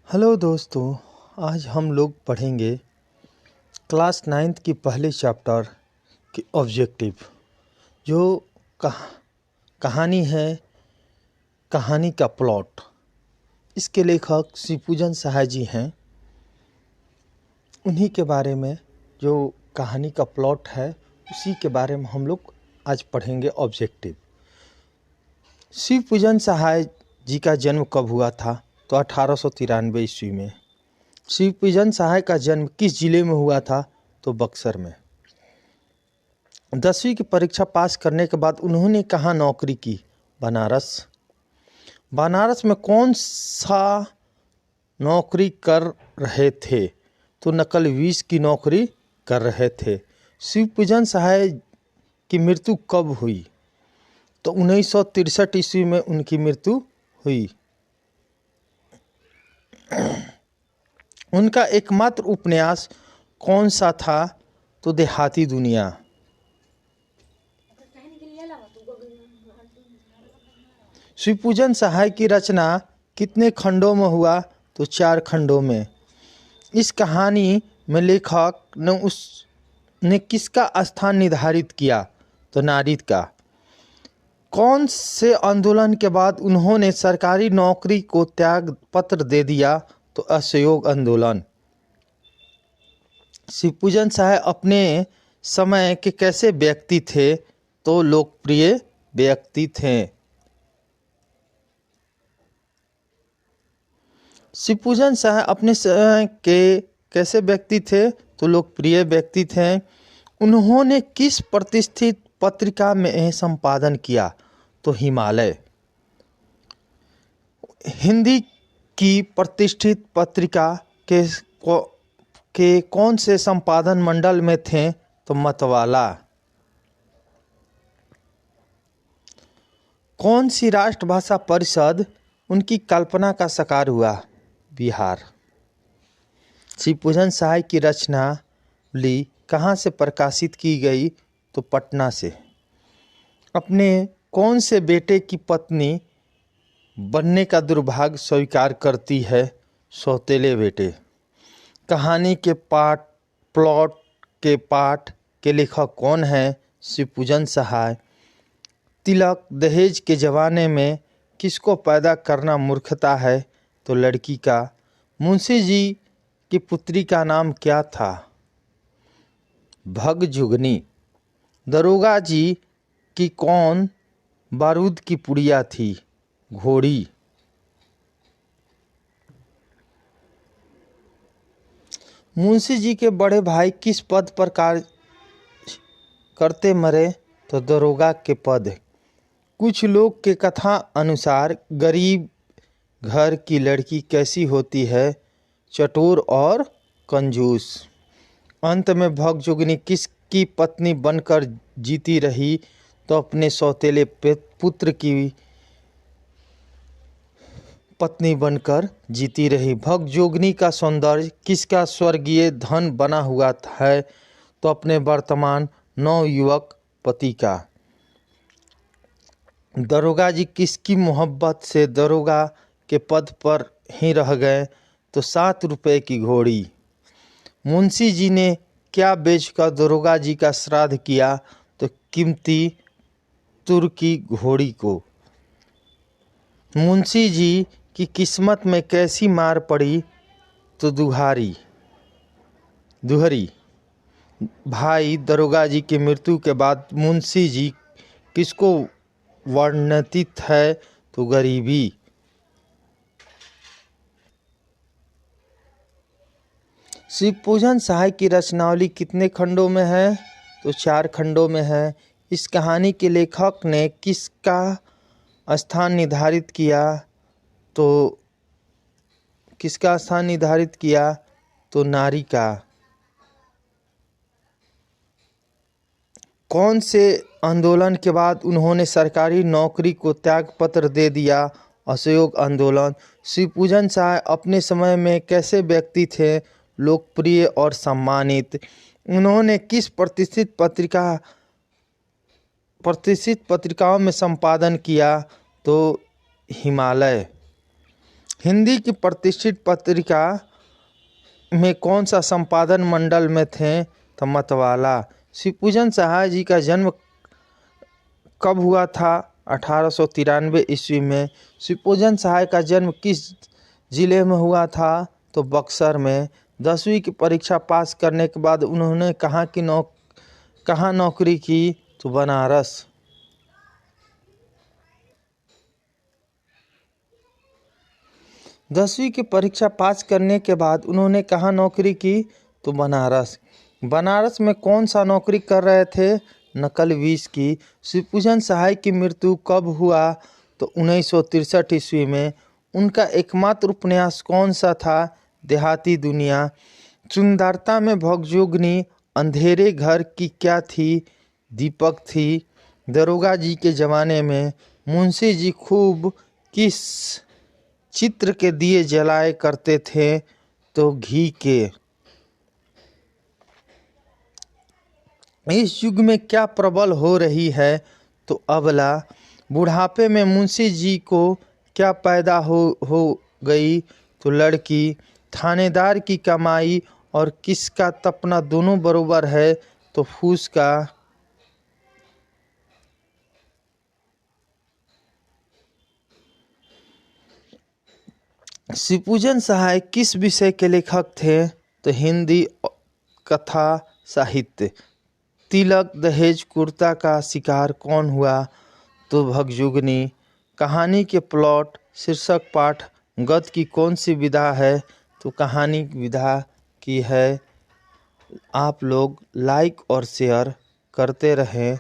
Hello दोस्तों, आज हम लोग पढ़ेंगे क्लास 9th की पहले चैप्टर की ऑब्जेक्टिव। जो कहानी है, कहानी का प्लॉट। इसके लेखक शिवपूजन सहाय जी हैं। उन्हीं के बारे में जो कहानी का प्लॉट है उसी के बारे में हम लोग आज पढ़ेंगे ऑब्जेक्टिव। शिवपूजन सहाय जी का जन्म कब हुआ था? तो 1893 ईस्वी में। शिवपूजन सहाय का जन्म किस जिले में हुआ था? तो बक्सर में। 10वीं की परीक्षा पास करने के बाद उन्होंने कहाँ नौकरी की? बनारस। बनारस में कौन सा नौकरी कर रहे थे? तो नकल विष की नौकरी कर रहे थे। शिवपूजन सहाय की मृत्यु कब हुई? तो 1963 ईस्वी में उनकी मृत्यु हुई। उनका एकमात्र उपन्यास कौन सा था? तो देहाती दुनिया। शिवपूजन सहाय की रचना कितने खंडों में हुआ? तो 4 खंडों में। इस कहानी में लेखक ने किसका स्थान निर्धारित किया? तो नारी का। कौन से आंदोलन के बाद उन्होंने सरकारी नौकरी को त्याग पत्र दे दिया? तो असहयोग आंदोलन। शिवपूजन सहाय अपने समय के कैसे व्यक्ति थे? तो लोकप्रिय व्यक्ति थे। शिवपूजन सहाय अपने समय के कैसे व्यक्ति थे? तो लोकप्रिय व्यक्ति थे। उन्होंने किस प्रतिष्ठित पत्रिका में संपादन किया? तो हिमालय। हिंदी की प्रतिष्ठित पत्रिका के कौन से संपादन मंडल में थे? तो मतवाला। कौन सी राष्ट्रभाषा परिषद उनकी कल्पना का साकार हुआ? बिहार। शिवपूजन सहाय की रचनावली कहाँ से प्रकाशित की गई? तो पटना से। अपने कौन से बेटे की पत्नी बनने का दुर्भाग्य स्वीकार करती है? सौतेले बेटे। कहानी के प्लॉट के पाठ के लेखक कौन है? शिवपूजन सहाय। तिलक दहेज के जमाने में किसको पैदा करना मूर्खता है? तो लड़की का। मुंशी जी की पुत्री का नाम क्या था? भगजुगनी। दरोगा जी की कौन बारूद की पुड़िया थी? घोड़ी। मुंशी जी के बड़े भाई किस पद पर कार्य करते मरे? तो दरोगा के पद। कुछ लोग के कथा अनुसार गरीब घर की लड़की कैसी होती है? चतुर और कंजूस। अंत में भगजुगनी किसकी पत्नी बनकर जीती रही? तो अपने सौतेले पुत्र की पत्नी बनकर जीती रही। भगजुगनी का सौंदर्य किसका स्वर्गीय धन बना हुआ है? तो अपने वर्तमान नवयुवक पति का। दरोगा जी किसकी मोहब्बत से दरोगा के पद पर ही रह गए? तो 7 रुपए की घोड़ी। मुंशी जी ने क्या बेचकर दरोगा जी का श्राद्ध किया? तो कीमती तुर्की घोड़ी को। मुंशी जी की किस्मत में कैसी मार पड़ी? तो दुहरी। भाई दरोगा जी की मृत्यु के बाद मुंशी जी किसको वर्णित है? तो गरीबी। शिवपूजन सहाय की रचनावली कितने खंडों में है? तो 4 खंडों में है। इस कहानी के लेखक ने किसका स्थान निर्धारित किया? तो किसका स्थान निर्धारित किया? तो नारी का। कौन से आंदोलन के बाद उन्होंने सरकारी नौकरी को त्यागपत्र दे दिया? असहयोग आंदोलन। शिवपूजन सहाय अपने समय में कैसे व्यक्ति थे? लोकप्रिय और सम्मानित। उन्होंने किस प्रतिष्ठित पत्रिकाओं में संपादन किया? तो हिमालय। हिंदी की प्रतिष्ठित पत्रिका में कौन सा संपादन मंडल में थे? तो मतवाला। शिवपूजन सहाय जी का जन्म कब हुआ था? 1893 ईस्वी में। शिवपूजन सहाय का जन्म किस जिले में हुआ था? तो बक्सर में। 10वीं की परीक्षा पास करने के बाद उन्होंने कहाँ नौकरी की? तो बनारस। 10वीं की परीक्षा पास करने के बाद उन्होंने कहाँ नौकरी की? तो बनारस। बनारस में कौन सा नौकरी कर रहे थे? नकल विष की। शिवपूजन सहाय की मृत्यु कब हुआ? तो 1963 ईस्वी में। उनका एकमात्र उपन्यास कौन सा था? देहाती दुनिया। सुंदरता में भगजोगनी अंधेरे घर की क्या थी? दीपक थी। दरोगा जी के ज़माने में मुंशी जी खूब किस चित्र के दिए जलाए करते थे? तो घी के। इस युग में क्या प्रबल हो रही है? तो अबला। बुढ़ापे में मुंशी जी को क्या पैदा हो गई? तो लड़की। थानेदार की कमाई और किसका तपना दोनों बरोबर है? तो फूस का। शिवपूजन सहाय किस विषय के लेखक थे? तो हिंदी कथा साहित्य। तिलक दहेज कुर्ता का शिकार कौन हुआ? तो भगजुगनी। कहानी के प्लॉट शीर्षक पाठ गद्य की कौन सी विधा है? तो कहानी विधा की है। आप लोग लाइक और शेयर करते रहें।